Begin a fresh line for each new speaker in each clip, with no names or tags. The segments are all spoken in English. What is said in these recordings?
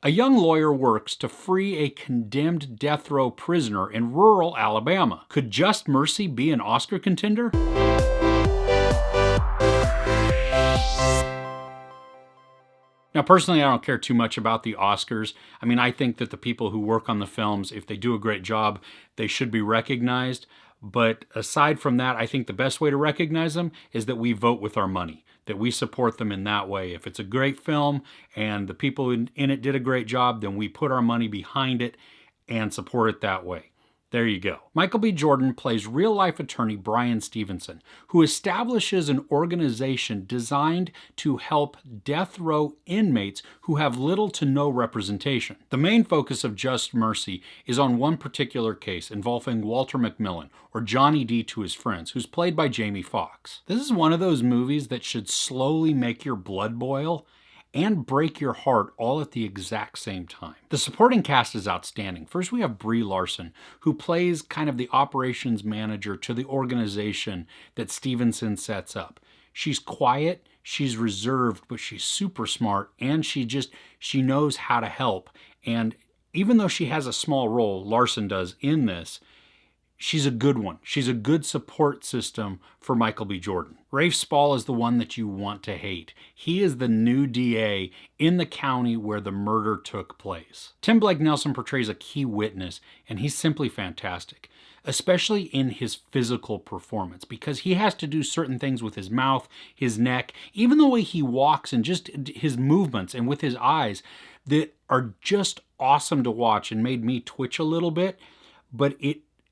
A young lawyer works to free a condemned death row prisoner in rural Alabama. Could Just Mercy be an Oscar contender? Now, personally, I don't care too much about the Oscars. I mean, I think that the people who work on the films, if they do a great job, they should be recognized. But aside from that, I think the best way to recognize them is that we vote with our money, that we support them in that way. If it's a great film and the people in it did a great job, then we put our money behind it and support it that way. There you go. Michael B. Jordan plays real-life attorney Bryan Stevenson, who establishes an organization designed to help death row inmates who have little to no representation. The main focus of Just Mercy is on one particular case involving Walter McMillan, or Johnny D to his friends, who's played by Jamie Foxx. This is one of those movies that should slowly make your blood boil and break your heart all at the exact same time. The supporting cast is outstanding. First, we have Brie Larson, who plays kind of the operations manager to the organization that Stevenson sets up. She's quiet, she's reserved, but she's super smart, and she knows how to help. And even though she has a small role, Larson does, in this, she's a good one. She's a good support system for Michael B. Jordan. Rafe Spall is the one that you want to hate. He is the new DA in the county where the murder took place. Tim Blake Nelson portrays a key witness, and he's simply fantastic, especially in his physical performance, because he has to do certain things with his mouth, his neck, even the way he walks and just his movements and with his eyes that are just awesome to watch and made me twitch a little bit. But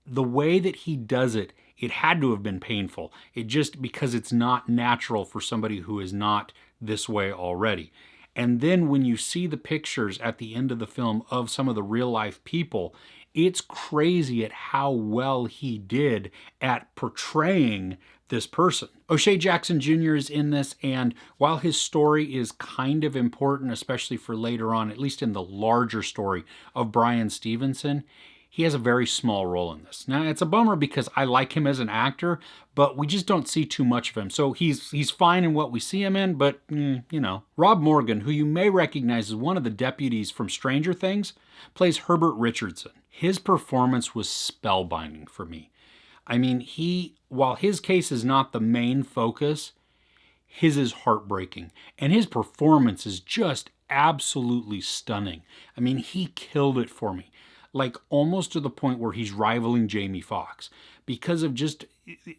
the way that he does it, it had to have been painful. It just, because it's not natural for somebody who is not this way already. And then when you see the pictures at the end of the film of some of the real life people, it's crazy at how well he did at portraying this person. O'Shea Jackson Jr. is in this, and while his story is kind of important, especially for later on, at least in the larger story of Bryan Stevenson, he has a very small role in this. Now, it's a bummer because I like him as an actor, but we just don't see too much of him. So he's fine in what we see him in, but, you know. Rob Morgan, who you may recognize as one of the deputies from Stranger Things, plays Herbert Richardson. His performance was spellbinding for me. I mean, while his case is not the main focus, his is heartbreaking. And his performance is just absolutely stunning. I mean, he killed it for me. Like almost to the point where he's rivaling Jamie Foxx because of just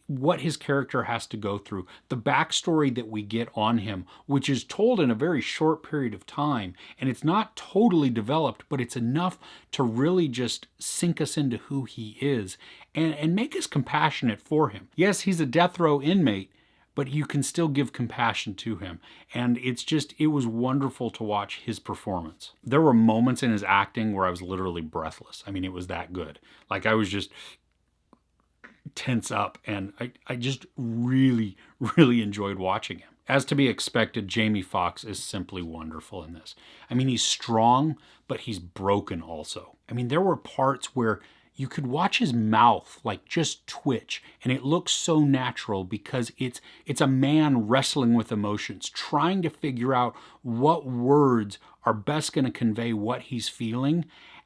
what his character has to go through, the backstory that we get on him, which is told in a very short period of time, and it's not totally developed, but it's enough to really just sink us into who he is and make us compassionate for him. Yes, he's a death row inmate, but you can still give compassion to him. And it was wonderful to watch his performance. There were moments in his acting where I was literally breathless. I mean, it was that good. Like I was just tense up, and I just really, really enjoyed watching him. As to be expected, Jamie Foxx is simply wonderful in this. I mean, he's strong, but he's broken also. I mean, there were parts where you could watch his mouth like just twitch, and it looks so natural because it's a man wrestling with emotions, trying to figure out what words are best going to convey what he's feeling,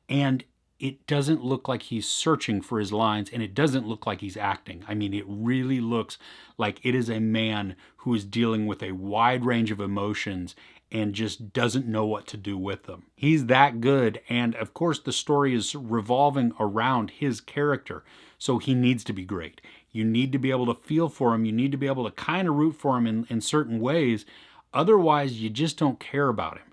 and it doesn't look like he's searching for his lines, and it doesn't look like he's acting. I mean, it really looks like it is a man who is dealing with a wide range of emotions and just doesn't know what to do with them. He's that good, and of course the story is revolving around his character, so he needs to be great. You need to be able to feel for him, you need to be able to kind of root for him in certain ways, otherwise you just don't care about him.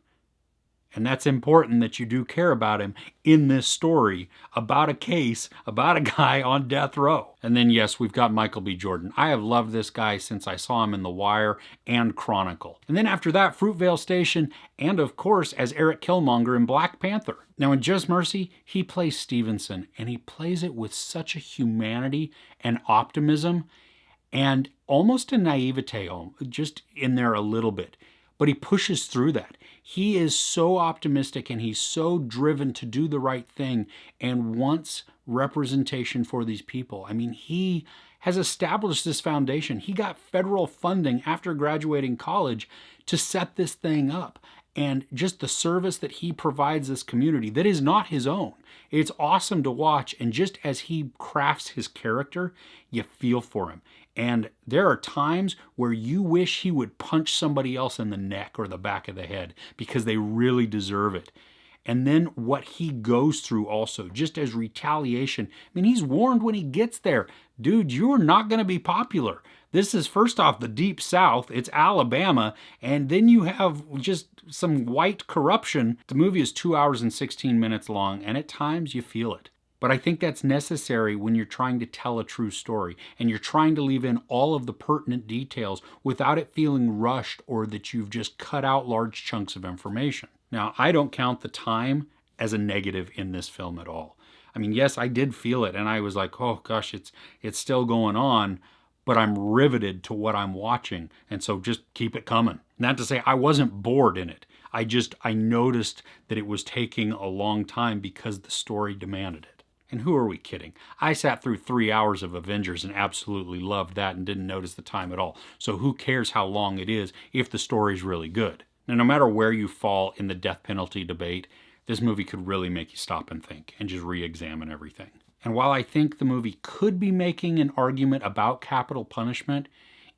And that's important that you do care about him in this story about a case, about a guy on death row. And then, yes, we've got Michael B. Jordan. I have loved this guy since I saw him in The Wire and Chronicle. And then after that, Fruitvale Station, and of course, as Eric Killmonger in Black Panther. Now in Just Mercy, he plays Stevenson, and he plays it with such a humanity and optimism and almost a naivete, just in there a little bit. But he pushes through that. He is so optimistic and he's so driven to do the right thing and wants representation for these people. I mean, he has established this foundation. He got federal funding after graduating college to set this thing up. and just the service that he provides this community that is not his own. It's awesome to watch, and just as he crafts his character, you feel for him. And there are times where you wish he would punch somebody else in the neck or the back of the head because they really deserve it. And then what he goes through also, just as retaliation. I mean, he's warned when he gets there, dude, you're not going to be popular. This is, first off, the Deep South. It's Alabama. And then you have just some white corruption. The movie is 2 hours and 16 minutes long, and at times you feel it. But I think that's necessary when you're trying to tell a true story and you're trying to leave in all of the pertinent details without it feeling rushed or that you've just cut out large chunks of information. Now, I don't count the time as a negative in this film at all. I mean, yes, I did feel it, and I was like, oh gosh, it's still going on, but I'm riveted to what I'm watching, and so just keep it coming. Not to say I wasn't bored in it. I noticed that it was taking a long time because the story demanded it. And who are we kidding? I sat through 3 hours of Avengers and absolutely loved that and didn't notice the time at all. So who cares how long it is if the story's really good? Now, no matter where you fall in the death penalty debate, this movie could really make you stop and think and just re-examine everything. And while I think the movie could be making an argument about capital punishment,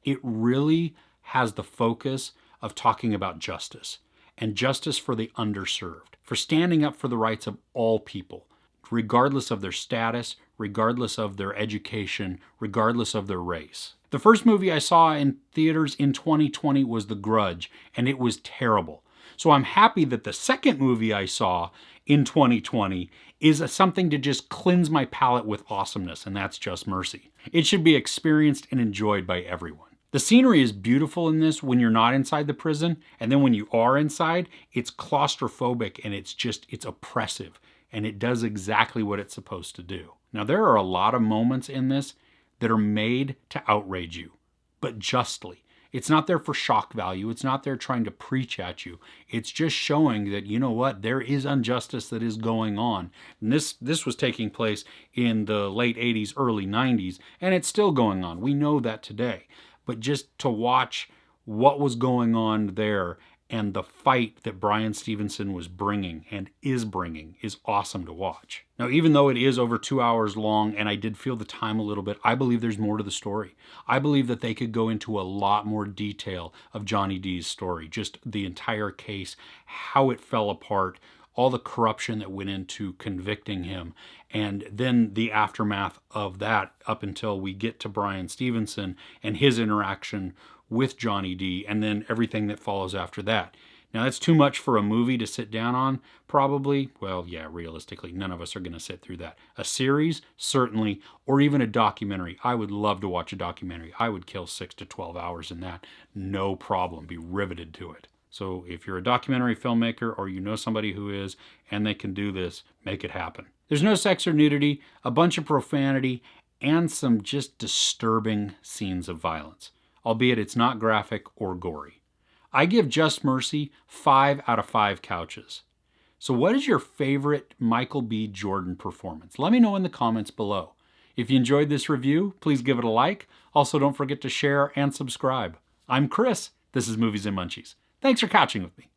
it really has the focus of talking about justice, and justice for the underserved, for standing up for the rights of all people, regardless of their status, regardless of their education, regardless of their race. The first movie I saw in theaters in 2020 was The Grudge, and it was terrible. So I'm happy that the second movie I saw in 2020 is something to just cleanse my palate with awesomeness, and that's Just Mercy. It should be experienced and enjoyed by everyone. The scenery is beautiful in this when you're not inside the prison, and then when you are inside, it's claustrophobic and it's oppressive. And it does exactly what it's supposed to do. Now, there are a lot of moments in this that are made to outrage you, but justly. It's not there for shock value. It's not there trying to preach at you. It's just showing that, you know what, there is injustice that is going on. And this was taking place in the late 80s, early 90s, and it's still going on. We know that today. But just to watch what was going on there and the fight that Bryan Stevenson was bringing and is bringing is awesome to watch. Now, even though it is over 2 hours long and I did feel the time a little bit, I believe there's more to the story. I believe that they could go into a lot more detail of Johnny D's story, just the entire case, how it fell apart, all the corruption that went into convicting him, and then the aftermath of that up until we get to Bryan Stevenson and his interaction with Johnny D, and then everything that follows after that. Now, that's too much for a movie to sit down on, probably. Well, yeah, realistically, none of us are going to sit through that. A series, certainly, or even a documentary. I would love to watch a documentary. I would kill 6 to 12 hours in that. No problem. Be riveted to it. So if you're a documentary filmmaker or you know somebody who is, and they can do this, make it happen. There's no sex or nudity, a bunch of profanity, and some just disturbing scenes of violence. Albeit it's not graphic or gory. I give Just Mercy 5 out of 5 couches. So what is your favorite Michael B. Jordan performance? Let me know in the comments below. If you enjoyed this review, please give it a like. Also, don't forget to share and subscribe. I'm Chris. This is Movies and Munchies. Thanks for couching with me.